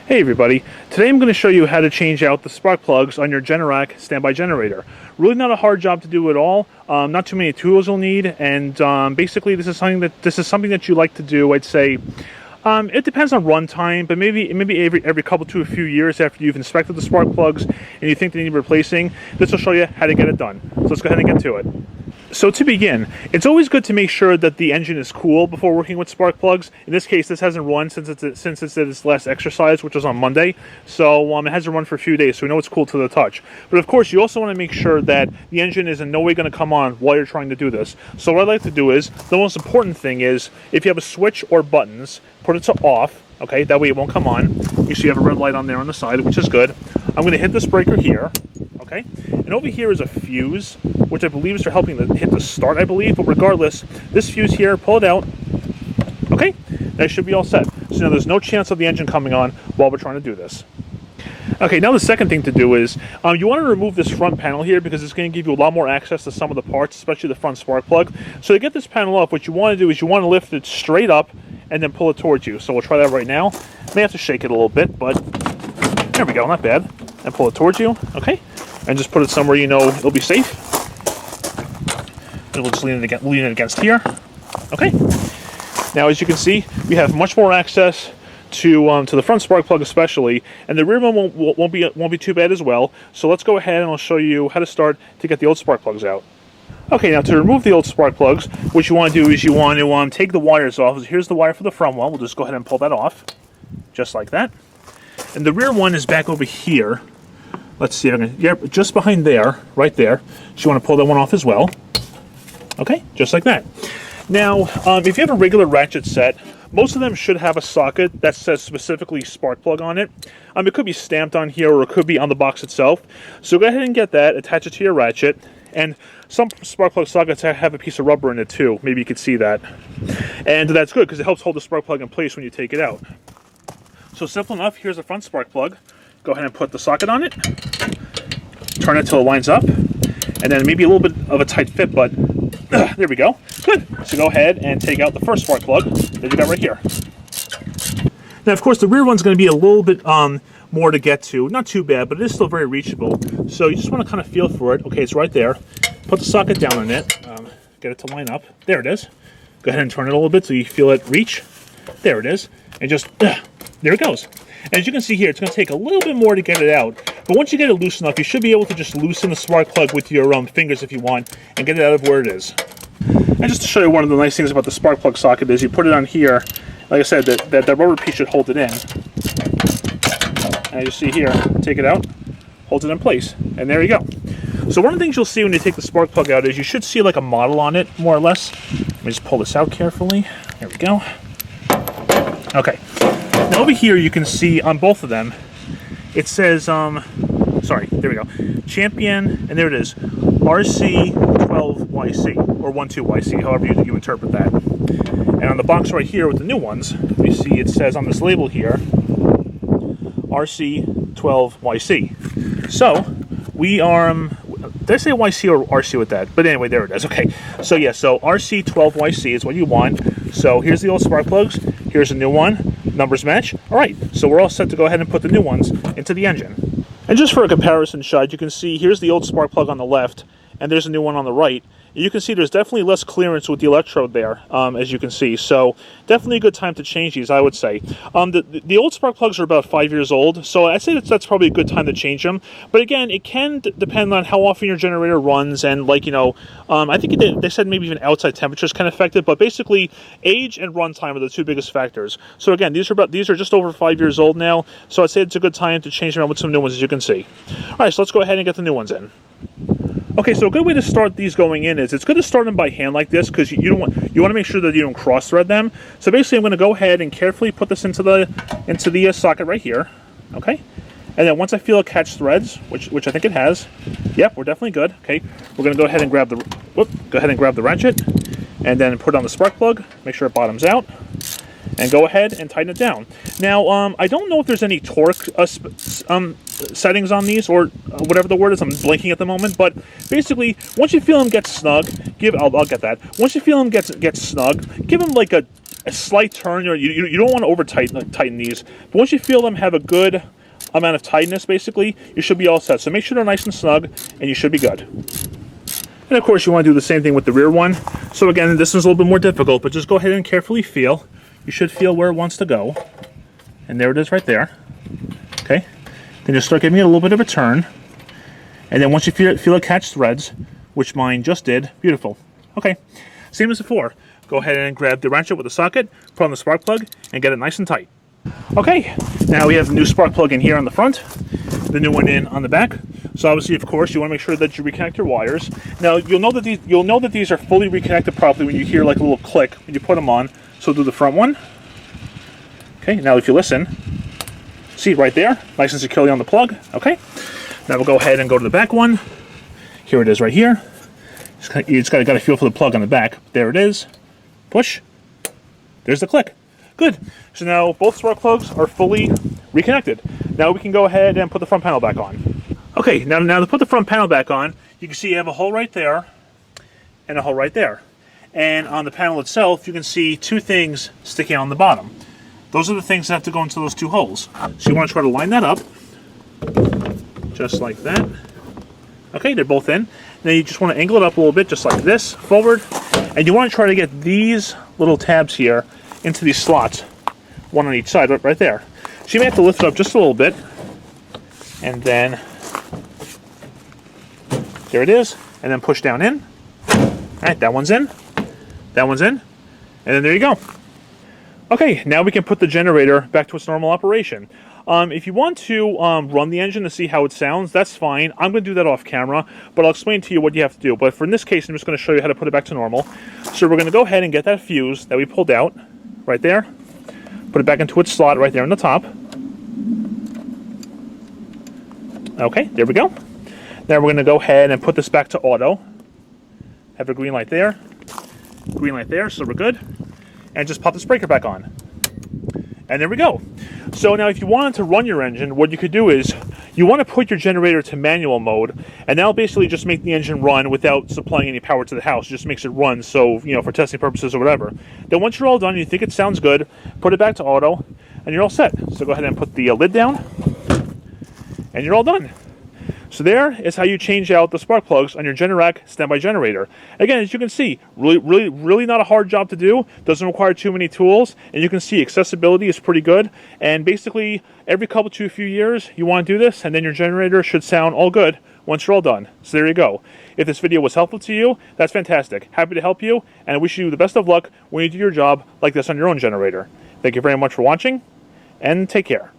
Hey everybody, today I'm going to show you how to change out the spark plugs on your Generac standby generator. Really not a hard job to do at all, not too many tools you'll need, and basically this is something that you like to do. I'd say it depends on runtime, but maybe every couple to a few years after you've inspected the spark plugs and you think they need replacing, this will show you how to get it done. So let's go ahead and get to it. So to begin, it's always good to make sure that the engine is cool before working with spark plugs. In this case, this hasn't run since it's at its last exercise, which was on Monday. So it hasn't run for a few days, so we know it's cool to the touch. But of course, you also want to make sure that the engine is in no way going to come on while you're trying to do this. So what I like to do is, the most important thing is, if you have a switch or buttons, put it to off. Okay, that way it won't come on. You see you have a red light on there on the side, which is good. I'm going to hit this breaker here. Okay, and over here is a fuse, which I believe is for helping to hit the start, I believe. But regardless, this fuse here, pull it out. Okay, that should be all set. So now there's no chance of the engine coming on while we're trying to do this. Okay, now the second thing to do is, you want to remove this front panel here because it's going to give you a lot more access to some of the parts, especially the front spark plug. So to get this panel off, what you want to do is you want to lift it straight up and then pull it towards you. So we'll try that right now. May have to shake it a little bit, but there we go, not bad. And pull it towards you, okay? And just put it somewhere you know it'll be safe. And we'll just lean it against here, okay? Now, as you can see, we have much more access to the front spark plug especially, and the rear one won't be too bad as well. So let's go ahead and I'll show you how to start to get the old spark plugs out. Okay, now to remove the old spark plugs, what you want to do is you want to take the wires off. So here's the wire for the front one. We'll just go ahead and pull that off, just like that. And the rear one is back over here. Let's see if I can, yep, just behind there, right there. So you want to pull that one off as well. Okay, just like that. Now, if you have a regular ratchet set, most of them should have a socket that says specifically spark plug on it. It could be stamped on here or it could be on the box itself. So go ahead and get that, attach it to your ratchet. And some spark plug sockets have a piece of rubber in it too. Maybe you could see that. And that's good because it helps hold the spark plug in place when you take it out. So simple enough, here's the front spark plug. Go ahead and put the socket on it. Turn it till it lines up. And then maybe a little bit of a tight fit, but there we go. Good. So go ahead and take out the first spark plug that you got right here. Now, of course, the rear one's going to be a little bit more to get to. Not too bad, but it is still very reachable. So you just want to kind of feel for it. Okay, it's right there. Put the socket down on it. Get it to line up. There it is. Go ahead and turn it a little bit so you feel it reach. There it is. And just, there it goes. And as you can see here, it's going to take a little bit more to get it out. But once you get it loose enough, you should be able to just loosen the spark plug with your fingers if you want and get it out of where it is. And just to show you one of the nice things about the spark plug socket is you put it on here. Like I said, that rubber piece should hold it in. And as you see here, take it out, holds it in place. And there you go. So one of the things you'll see when you take the spark plug out is you should see like a model on it, more or less. Let me just pull this out carefully. There we go. Okay. Now over here you can see on both of them, it says, sorry, there we go, Champion, and there it is, RC12YC, or 12YC, however you interpret that. And on the box right here with the new ones, we see it says on this label here, RC12YC. So, we are, did I say YC or RC with that? But anyway, there it is. Okay, so yeah, so RC12YC is what you want. So here's the old spark plugs, here's a new one. Numbers match. All right, so we're all set to go ahead and put the new ones into the engine. And just for a comparison shot, you can see here's the old spark plug on the left, and there's a new one on the right. You can see there's definitely less clearance with the electrode there, as you can see. So definitely a good time to change these, I would say. The old spark plugs are about 5 years old, so I'd say that's probably a good time to change them. But again, it can depend on how often your generator runs, and like, you know, I think they said maybe even outside temperatures can affect it, but basically age and runtime are the two biggest factors. So again, these are just over 5 years old now, so I'd say it's a good time to change them out with some new ones, as you can see. All right, so let's go ahead and get the new ones in. Okay, so a good way to start these going in is it's good to start them by hand like this because you want to make sure that you don't cross thread them. So basically, I'm going to go ahead and carefully put this into the socket right here. Okay, and then once I feel it catch threads, which I think it has, yep, we're definitely good. Okay, we're going to go ahead and grab the ratchet, and then put it on the spark plug. Make sure it bottoms out. And go ahead and tighten it down. Now, I don't know if there's any torque settings on these, or whatever the word is. I'm blinking at the moment, but basically, once you feel them get snug, I'll get that. Once you feel them get snug, give them like a a slight turn. You don't want to over tighten these, but once you feel them have a good amount of tightness, basically, you should be all set. So make sure they're nice and snug, and you should be good. And of course, you want to do the same thing with the rear one. So again, this one's a little bit more difficult, but just go ahead and carefully feel. You should feel where it wants to go. And there it is right there. Okay? Then just start giving it a little bit of a turn. And then once you feel it catch threads, which mine just did, beautiful. Okay, same as before. Go ahead and grab the ratchet with the socket, put on the spark plug, and get it nice and tight. Okay, now we have the new spark plug in here on the front, the new one in on the back. So obviously, of course, you want to make sure that you reconnect your wires. Now you'll know that these are fully reconnected properly when you hear like a little click when you put them on. So do the front one. Okay, now if you listen, see right there, nice and securely on the plug. Okay, now we'll go ahead and go to the back one. Here it is right here. You just got to feel for the plug on the back. There it is. Push. There's the click. Good. So now both spark plugs are fully reconnected. Now we can go ahead and put the front panel back on. Okay, now to put the front panel back on, you can see you have a hole right there and a hole right there. And on the panel itself, you can see two things sticking on the bottom. Those are the things that have to go into those two holes. So you want to try to line that up, just like that. Okay, they're both in. Now you just want to angle it up a little bit, just like this, forward. And you want to try to get these little tabs here into these slots, one on each side, right there. So you may have to lift it up just a little bit. And then, there it is. And then push down in. All right, that one's in. That one's in. And then there you go. Okay, now we can put the generator back to its normal operation. If you want to run the engine to see how it sounds, that's fine. I'm going to do that off camera, but I'll explain to you what you have to do. But for in this case, I'm just going to show you how to put it back to normal. So we're going to go ahead and get that fuse that we pulled out right there. Put it back into its slot right there on the top. Okay, there we go. Now we're going to go ahead and put this back to auto. Have a green light there. Green light there, so we're good. And just pop this breaker back on. And there we go. So now if you wanted to run your engine, what you could do is you want to put your generator to manual mode, and that'll basically just make the engine run without supplying any power to the house. It just makes it run, so, you know, for testing purposes or whatever. Then once you're all done and you think it sounds good, put it back to auto, and you're all set. So go ahead and put the lid down, and you're all done. So there is how you change out the spark plugs on your Generac standby generator. Again, as you can see, really not a hard job to do. Doesn't require too many tools, and you can see accessibility is pretty good. And basically, every couple to a few years, you want to do this, and then your generator should sound all good once you're all done. So there you go. If this video was helpful to you, that's fantastic. Happy to help you, and I wish you the best of luck when you do your job like this on your own generator. Thank you very much for watching, and take care.